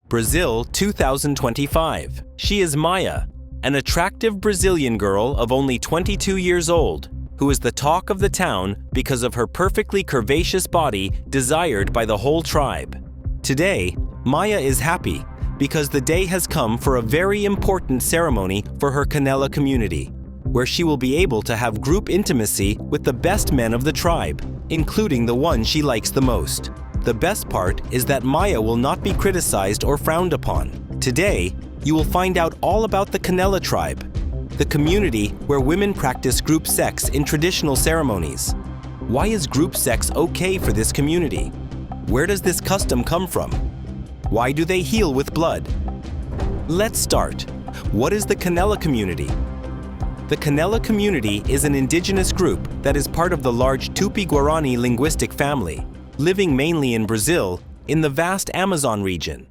Brazil 2025. She is Maya, an attractive Brazilian girl of only 22 years old, who is the talk of the town because of her perfectly curvaceous body desired by the whole tribe. Today, Maya is happy because the day has come for a very important ceremony for her Canela community, where she will be able to have group intimacy with the best men of the tribe, including the one she likes the most. The best part is that Maya will not be criticized or frowned upon. Today, you will find out all about the Canela tribe, the community where women practice group sex in traditional ceremonies. Why is group sex okay for this community? Where does this custom come from? Why do they heal with blood? Let's start. What is the Canela community? The Canela community is an indigenous group that is part of the large Tupi-Guarani linguistic family, living mainly in Brazil, in the vast Amazon region.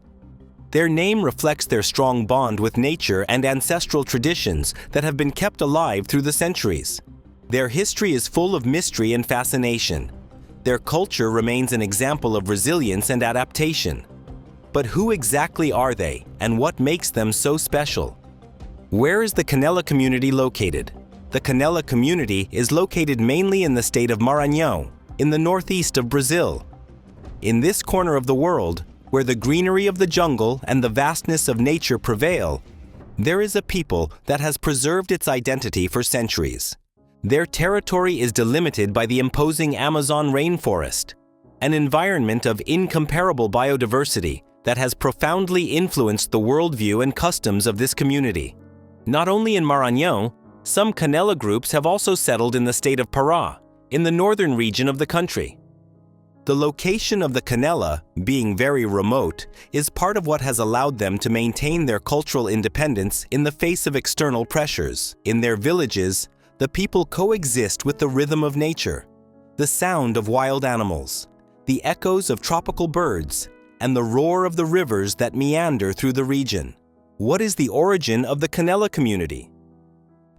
Their name reflects their strong bond with nature and ancestral traditions that have been kept alive through the centuries. Their history is full of mystery and fascination. Their culture remains an example of resilience and adaptation. But who exactly are they, and what makes them so special? Where is the Canela community located? The Canela community is located mainly in the state of Maranhão, in the northeast of Brazil. In this corner of the world, where the greenery of the jungle and the vastness of nature prevail, there is a people that has preserved its identity for centuries. Their territory is delimited by the imposing Amazon rainforest, an environment of incomparable biodiversity that has profoundly influenced the worldview and customs of this community. Not only in Maranhão, some Canela groups have also settled in the state of Pará, in the northern region of the country. The location of the Canela, being very remote, is part of what has allowed them to maintain their cultural independence in the face of external pressures. In their villages, the people coexist with the rhythm of nature, the sound of wild animals, the echoes of tropical birds, and the roar of the rivers that meander through the region. What is the origin of the Canela community?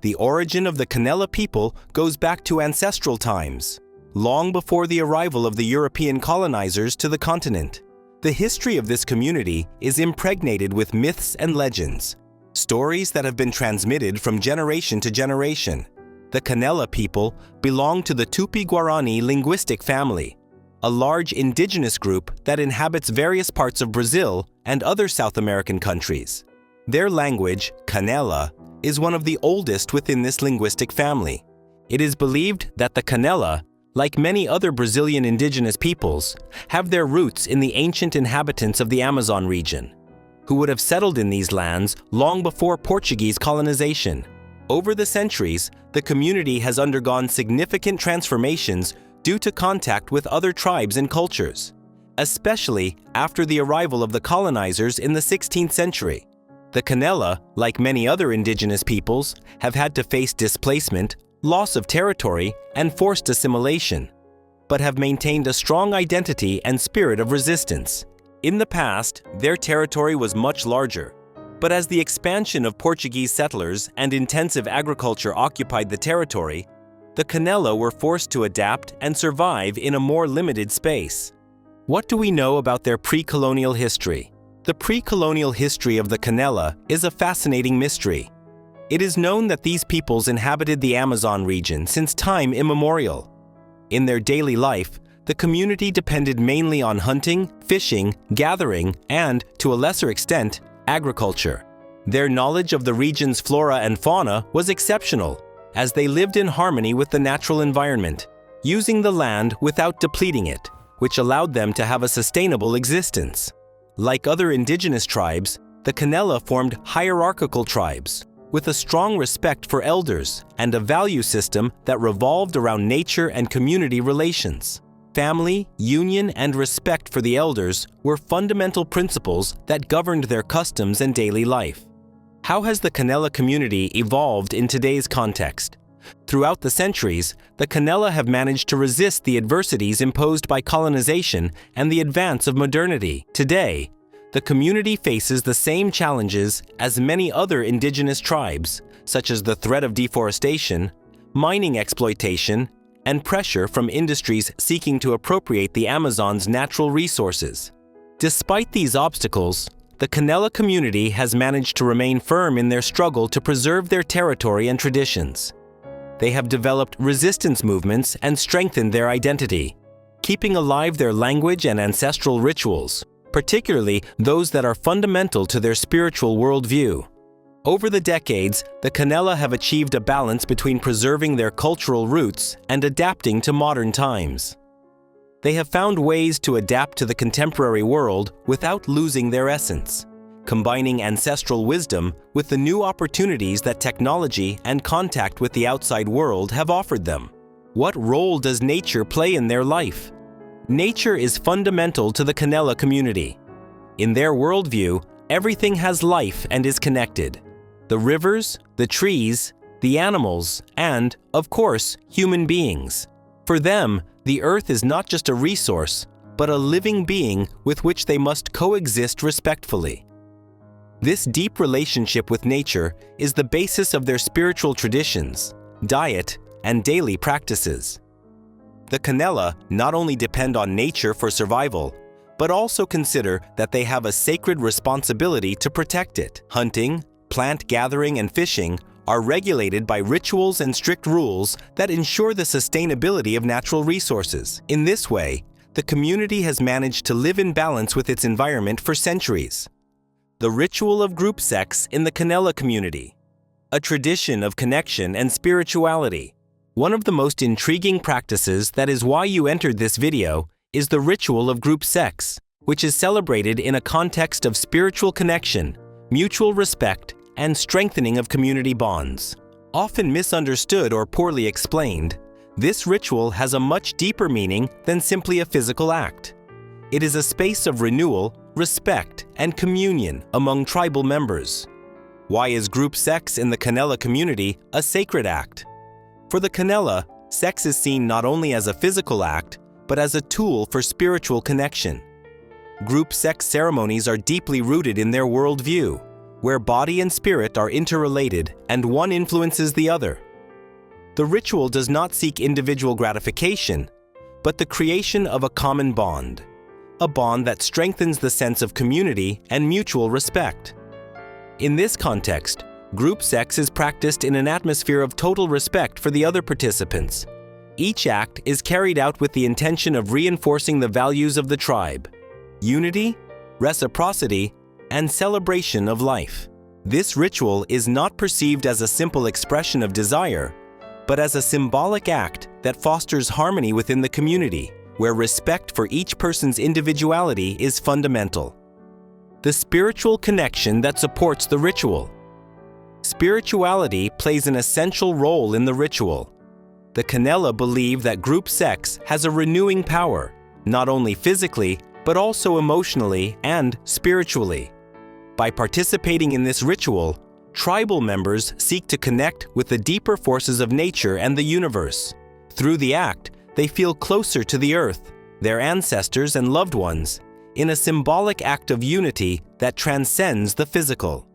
The origin of the Canela people goes back to ancestral times, long before the arrival of the European colonizers to the continent. The history of this community is impregnated with myths and legends, stories that have been transmitted from generation to generation. The Canela people belong to the Tupi-Guarani linguistic family, a large indigenous group that inhabits various parts of Brazil and other South American countries. Their language, Canela, is one of the oldest within this linguistic family. It is believed that the Canela, like many other Brazilian indigenous peoples, have their roots in the ancient inhabitants of the Amazon region, who would have settled in these lands long before Portuguese colonization. Over the centuries, the community has undergone significant transformations due to contact with other tribes and cultures, especially after the arrival of the colonizers in the 16th century. The Canela, like many other indigenous peoples, have had to face displacement, loss of territory, and forced assimilation, but have maintained a strong identity and spirit of resistance. In the past, their territory was much larger, but as the expansion of Portuguese settlers and intensive agriculture occupied the territory, the Canela were forced to adapt and survive in a more limited space. What do we know about their pre-colonial history? The pre-colonial history of the Canela is a fascinating mystery. It is known that these peoples inhabited the Amazon region since time immemorial. In their daily life, the community depended mainly on hunting, fishing, gathering, and, to a lesser extent, agriculture. Their knowledge of the region's flora and fauna was exceptional, as they lived in harmony with the natural environment, using the land without depleting it, which allowed them to have a sustainable existence. Like other indigenous tribes, the Canela formed hierarchical tribes, with a strong respect for elders and a value system that revolved around nature and community relations. Family, union, and respect for the elders were fundamental principles that governed their customs and daily life. How has the Canela community evolved in today's context? Throughout the centuries, the Canela have managed to resist the adversities imposed by colonization and the advance of modernity. Today, the community faces the same challenges as many other indigenous tribes, such as the threat of deforestation, mining exploitation, and pressure from industries seeking to appropriate the Amazon's natural resources. Despite these obstacles, the Canela community has managed to remain firm in their struggle to preserve their territory and traditions. They have developed resistance movements and strengthened their identity, keeping alive their language and ancestral rituals, particularly those that are fundamental to their spiritual worldview. Over the decades, the Canela have achieved a balance between preserving their cultural roots and adapting to modern times. They have found ways to adapt to the contemporary world without losing their essence, combining ancestral wisdom with the new opportunities that technology and contact with the outside world have offered them. What role does nature play in their life? Nature is fundamental to the Canela community. In their worldview, everything has life and is connected. The rivers, the trees, the animals, and, of course, human beings. For them, the earth is not just a resource, but a living being with which they must coexist respectfully. This deep relationship with nature is the basis of their spiritual traditions, diet, and daily practices. The Canela not only depend on nature for survival, but also consider that they have a sacred responsibility to protect it. Hunting, plant gathering, and fishing are regulated by rituals and strict rules that ensure the sustainability of natural resources. In this way, the community has managed to live in balance with its environment for centuries. The ritual of group sex in the Canela community, a tradition of connection and spirituality. One of the most intriguing practices that is why you entered this video is the ritual of group sex, which is celebrated in a context of spiritual connection, mutual respect, and strengthening of community bonds. Often misunderstood or poorly explained, this ritual has a much deeper meaning than simply a physical act. It is a space of renewal, respect, and communion among tribal members. Why is group sex in the Canela community a sacred act? For the Canela, sex is seen not only as a physical act, but as a tool for spiritual connection. Group sex ceremonies are deeply rooted in their worldview, where body and spirit are interrelated and one influences the other. The ritual does not seek individual gratification, but the creation of a common bond, a bond that strengthens the sense of community and mutual respect. In this context, group sex is practiced in an atmosphere of total respect for the other participants. Each act is carried out with the intention of reinforcing the values of the tribe: unity, reciprocity, and celebration of life. This ritual is not perceived as a simple expression of desire, but as a symbolic act that fosters harmony within the community, where respect for each person's individuality is fundamental. The spiritual connection that supports the ritual. Spirituality plays an essential role in the ritual. The Canela believe that group sex has a renewing power, not only physically, but also emotionally and spiritually. By participating in this ritual, tribal members seek to connect with the deeper forces of nature and the universe. Through the act, they feel closer to the earth, their ancestors and loved ones, in a symbolic act of unity that transcends the physical.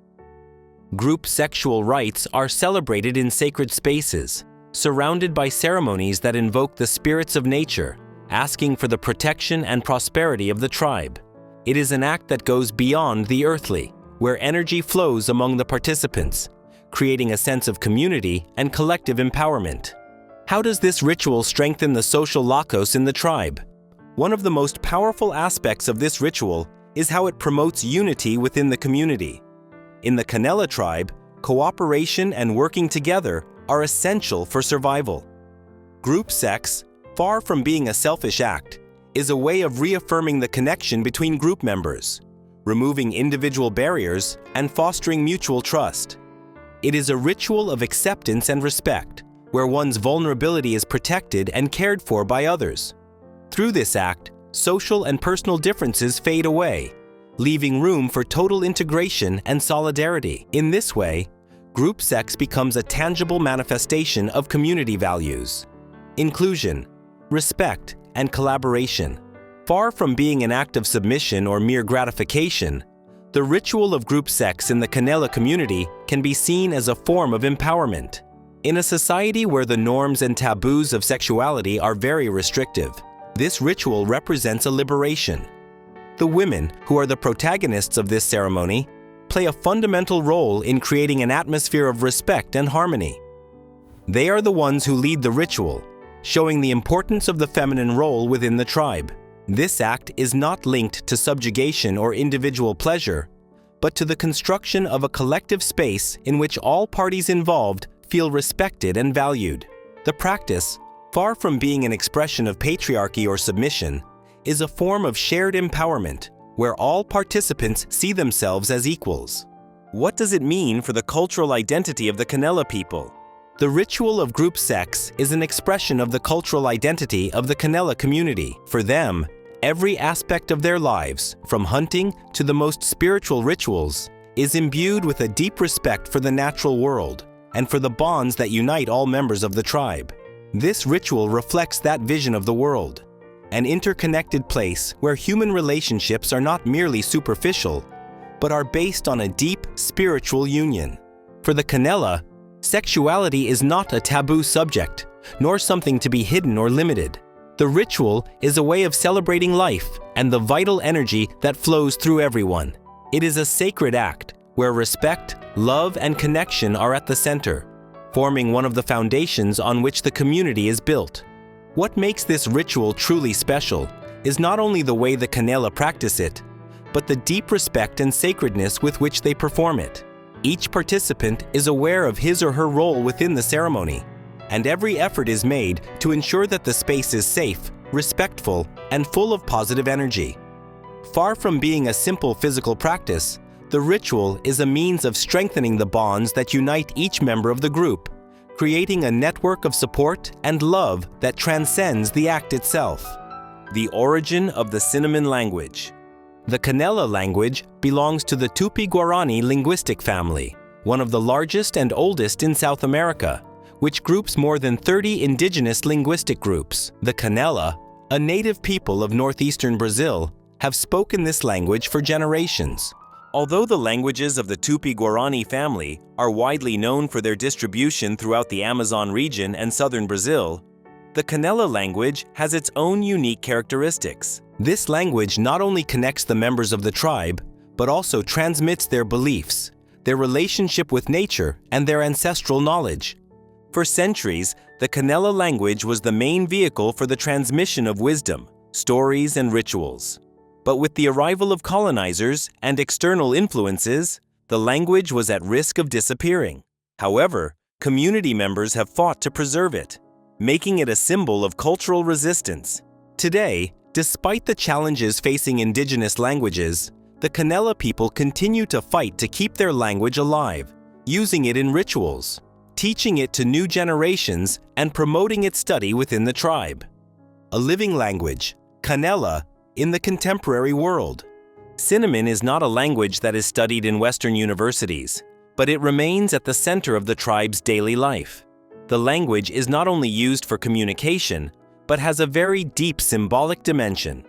Group sexual rites are celebrated in sacred spaces, surrounded by ceremonies that invoke the spirits of nature, asking for the protection and prosperity of the tribe. It is an act that goes beyond the earthly, where energy flows among the participants, creating a sense of community and collective empowerment. How does this ritual strengthen the social lacos in the tribe? One of the most powerful aspects of this ritual is how it promotes unity within the community. In the Canela tribe, cooperation and working together are essential for survival. Group sex, far from being a selfish act, is a way of reaffirming the connection between group members, removing individual barriers, and fostering mutual trust. It is a ritual of acceptance and respect, where one's vulnerability is protected and cared for by others. Through this act, social and personal differences fade away, leaving room for total integration and solidarity. In this way, group sex becomes a tangible manifestation of community values: inclusion, respect, and collaboration. Far from being an act of submission or mere gratification, the ritual of group sex in the Canela community can be seen as a form of empowerment. In a society where the norms and taboos of sexuality are very restrictive, this ritual represents a liberation. The women, who are the protagonists of this ceremony, play a fundamental role in creating an atmosphere of respect and harmony. They are the ones who lead the ritual, showing the importance of the feminine role within the tribe. This act is not linked to subjugation or individual pleasure, but to the construction of a collective space in which all parties involved feel respected and valued. The practice, far from being an expression of patriarchy or submission, is a form of shared empowerment where all participants see themselves as equals. What does it mean for the cultural identity of the Canela people? The ritual of group sex is an expression of the cultural identity of the Canela community. For them, every aspect of their lives, from hunting to the most spiritual rituals, is imbued with a deep respect for the natural world and for the bonds that unite all members of the tribe. This ritual reflects that vision of the world, an interconnected place where human relationships are not merely superficial, but are based on a deep spiritual union. For the Canela, sexuality is not a taboo subject, nor something to be hidden or limited. The ritual is a way of celebrating life and the vital energy that flows through everyone. It is a sacred act where respect, love, and connection are at the center, forming one of the foundations on which the community is built. What makes this ritual truly special is not only the way the Canela practice it, but the deep respect and sacredness with which they perform it. Each participant is aware of his or her role within the ceremony, and every effort is made to ensure that the space is safe, respectful, and full of positive energy. Far from being a simple physical practice, the ritual is a means of strengthening the bonds that unite each member of the group, creating a network of support and love that transcends the act itself. The origin of the cinnamon language. The Canela language belongs to the Tupi-Guarani linguistic family, one of the largest and oldest in South America, which groups more than 30 indigenous linguistic groups. The Canela, a native people of northeastern Brazil, have spoken this language for generations. Although the languages of the Tupi-Guarani family are widely known for their distribution throughout the Amazon region and southern Brazil, the Canela language has its own unique characteristics. This language not only connects the members of the tribe, but also transmits their beliefs, their relationship with nature, and their ancestral knowledge. For centuries, the Canela language was the main vehicle for the transmission of wisdom, stories, and rituals. But with the arrival of colonizers and external influences, the language was at risk of disappearing. However, community members have fought to preserve it, making it a symbol of cultural resistance. Today, despite the challenges facing indigenous languages, the Canela people continue to fight to keep their language alive, using it in rituals, teaching it to new generations, and promoting its study within the tribe. A living language, Canela, in the contemporary world. Cinnamon is not a language that is studied in Western universities, but it remains at the center of the tribe's daily life. The language is not only used for communication, but has a very deep symbolic dimension.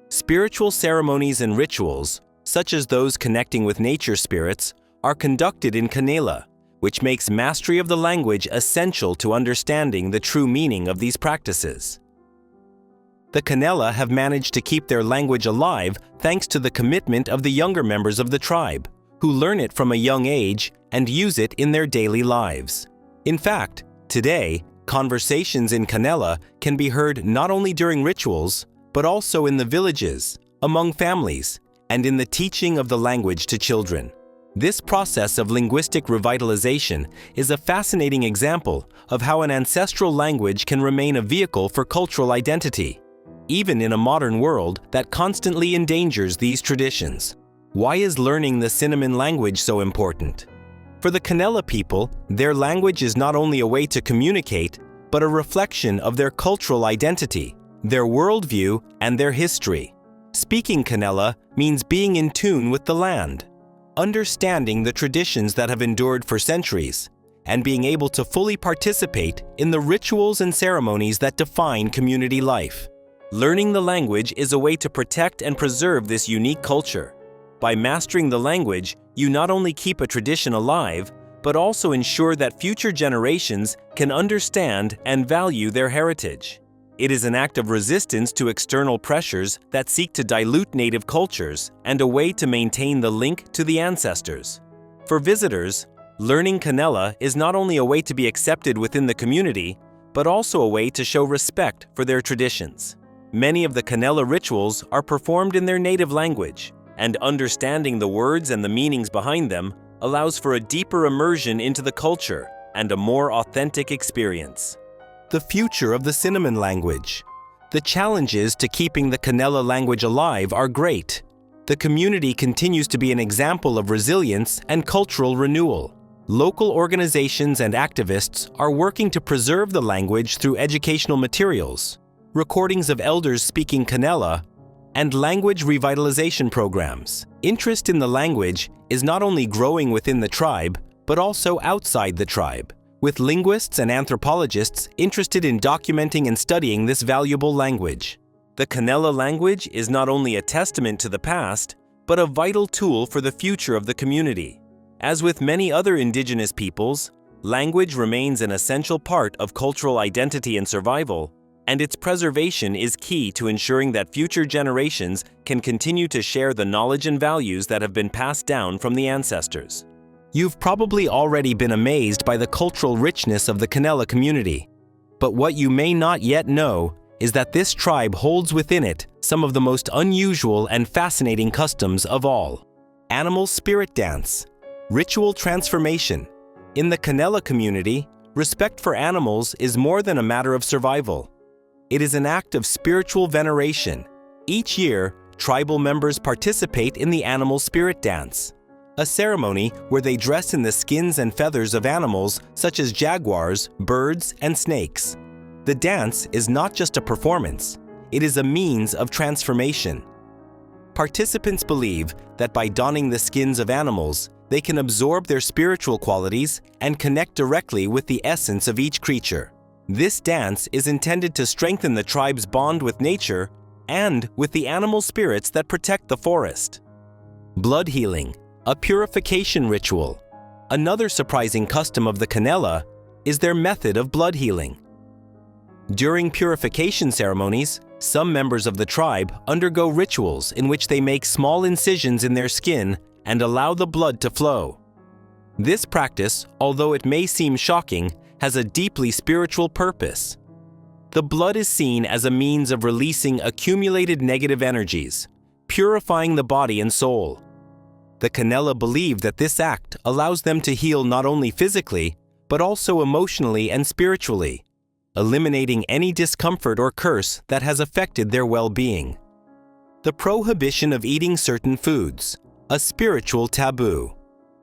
Spiritual ceremonies and rituals, such as those connecting with nature spirits, are conducted in Canela, which makes mastery of the language essential to understanding the true meaning of these practices. The Canela have managed to keep their language alive thanks to the commitment of the younger members of the tribe, who learn it from a young age and use it in their daily lives. In fact, today, conversations in Canela can be heard not only during rituals, but also in the villages, among families, and in the teaching of the language to children. This process of linguistic revitalization is a fascinating example of how an ancestral language can remain a vehicle for cultural identity, even in a modern world that constantly endangers these traditions. Why is learning the cinnamon language so important? For the Canela people, their language is not only a way to communicate, but a reflection of their cultural identity, their worldview, and their history. Speaking Canela means being in tune with the land, understanding the traditions that have endured for centuries, and being able to fully participate in the rituals and ceremonies that define community life. Learning the language is a way to protect and preserve this unique culture. By mastering the language, you not only keep a tradition alive, but also ensure that future generations can understand and value their heritage. It is an act of resistance to external pressures that seek to dilute native cultures and a way to maintain the link to the ancestors. For visitors, learning Canela is not only a way to be accepted within the community, but also a way to show respect for their traditions. Many of the Canela rituals are performed in their native language, and understanding the words and the meanings behind them allows for a deeper immersion into the culture and a more authentic experience. The future of the cinnamon language. The challenges to keeping the Canela language alive are great. The community continues to be an example of resilience and cultural renewal. Local organizations and activists are working to preserve the language through educational materials, recordings of elders speaking Canela, and language revitalization programs. Interest in the language is not only growing within the tribe, but also outside the tribe, with linguists and anthropologists interested in documenting and studying this valuable language. The Canela language is not only a testament to the past, but a vital tool for the future of the community. As with many other indigenous peoples, language remains an essential part of cultural identity and survival, and its preservation is key to ensuring that future generations can continue to share the knowledge and values that have been passed down from the ancestors. You've probably already been amazed by the cultural richness of the Canela community, but what you may not yet know is that this tribe holds within it some of the most unusual and fascinating customs of all. Animal spirit dance, ritual transformation. In the Canela community, respect for animals is more than a matter of survival. It is an act of spiritual veneration. Each year, tribal members participate in the animal spirit dance, a ceremony where they dress in the skins and feathers of animals such as jaguars, birds, and snakes. The dance is not just a performance, it is a means of transformation. Participants believe that by donning the skins of animals, they can absorb their spiritual qualities and connect directly with the essence of each creature. This dance is intended to strengthen the tribe's bond with nature and with the animal spirits that protect the forest. Blood healing, a purification ritual. Another surprising custom of the Canela is their method of blood healing. During purification ceremonies, some members of the tribe undergo rituals in which they make small incisions in their skin and allow the blood to flow. This practice, although it may seem shocking, has a deeply spiritual purpose. The blood is seen as a means of releasing accumulated negative energies, purifying the body and soul. The Canela believe that this act allows them to heal not only physically, but also emotionally and spiritually, eliminating any discomfort or curse that has affected their well-being. The prohibition of eating certain foods, a spiritual taboo.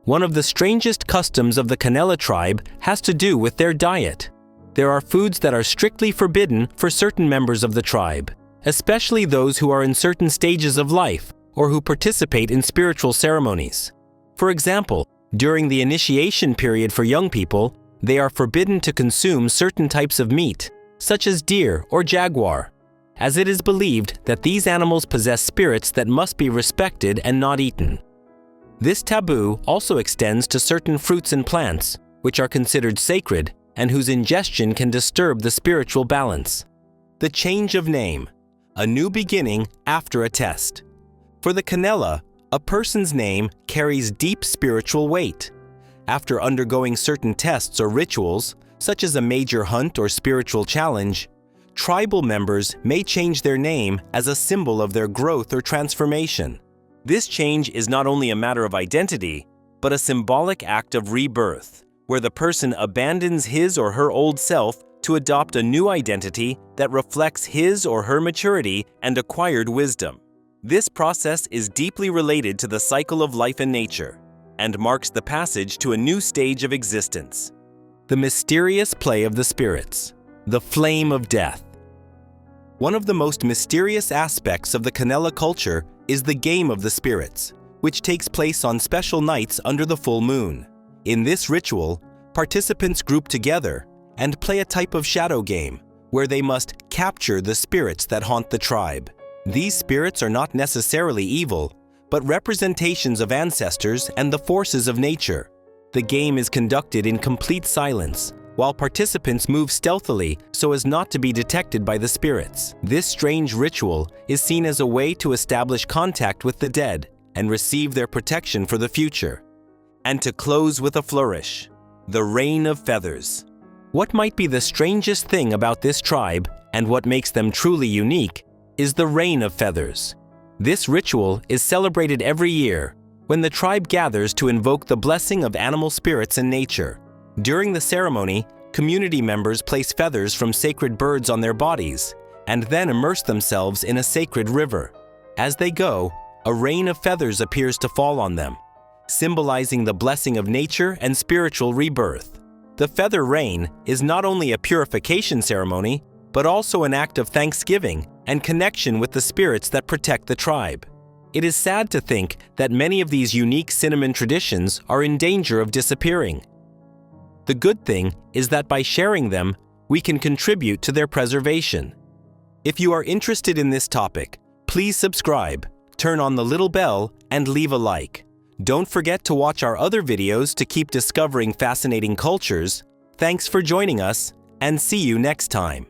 One of the strangest customs of the Canela tribe has to do with their diet. There are foods that are strictly forbidden for certain members of the tribe, especially those who are in certain stages of life or who participate in spiritual ceremonies. For example, during the initiation period for young people, they are forbidden to consume certain types of meat, such as deer or jaguar, as it is believed that these animals possess spirits that must be respected and not eaten. This taboo also extends to certain fruits and plants, which are considered sacred and whose ingestion can disturb the spiritual balance. The change of name, a new beginning after a test. For the Canela, a person's name carries deep spiritual weight. After undergoing certain tests or rituals, such as a major hunt or spiritual challenge, tribal members may change their name as a symbol of their growth or transformation. This change is not only a matter of identity, but a symbolic act of rebirth, where the person abandons his or her old self to adopt a new identity that reflects his or her maturity and acquired wisdom. This process is deeply related to the cycle of life and nature, and marks the passage to a new stage of existence. The mysterious play of the spirits, the flame of death. One of the most mysterious aspects of the Canela culture is the game of the spirits, which takes place on special nights under the full moon. In this ritual, participants group together and play a type of shadow game where they must capture the spirits that haunt the tribe. These spirits are not necessarily evil, but representations of ancestors and the forces of nature. The game is conducted in complete silence, while participants move stealthily so as not to be detected by the spirits. This strange ritual is seen as a way to establish contact with the dead and receive their protection for the future. And to close with a flourish, the Rain of Feathers. What might be the strangest thing about this tribe, and what makes them truly unique, is the Rain of Feathers. This ritual is celebrated every year when the tribe gathers to invoke the blessing of animal spirits and nature. During the ceremony, community members place feathers from sacred birds on their bodies and then immerse themselves in a sacred river. As they go, a rain of feathers appears to fall on them, symbolizing the blessing of nature and spiritual rebirth. The feather rain is not only a purification ceremony, but also an act of thanksgiving and connection with the spirits that protect the tribe. It is sad to think that many of these unique cinnamon traditions are in danger of disappearing. The good thing is that by sharing them, we can contribute to their preservation. If you are interested in this topic, please subscribe, turn on the little bell, and leave a like. Don't forget to watch our other videos to keep discovering fascinating cultures. Thanks for joining us, and see you next time.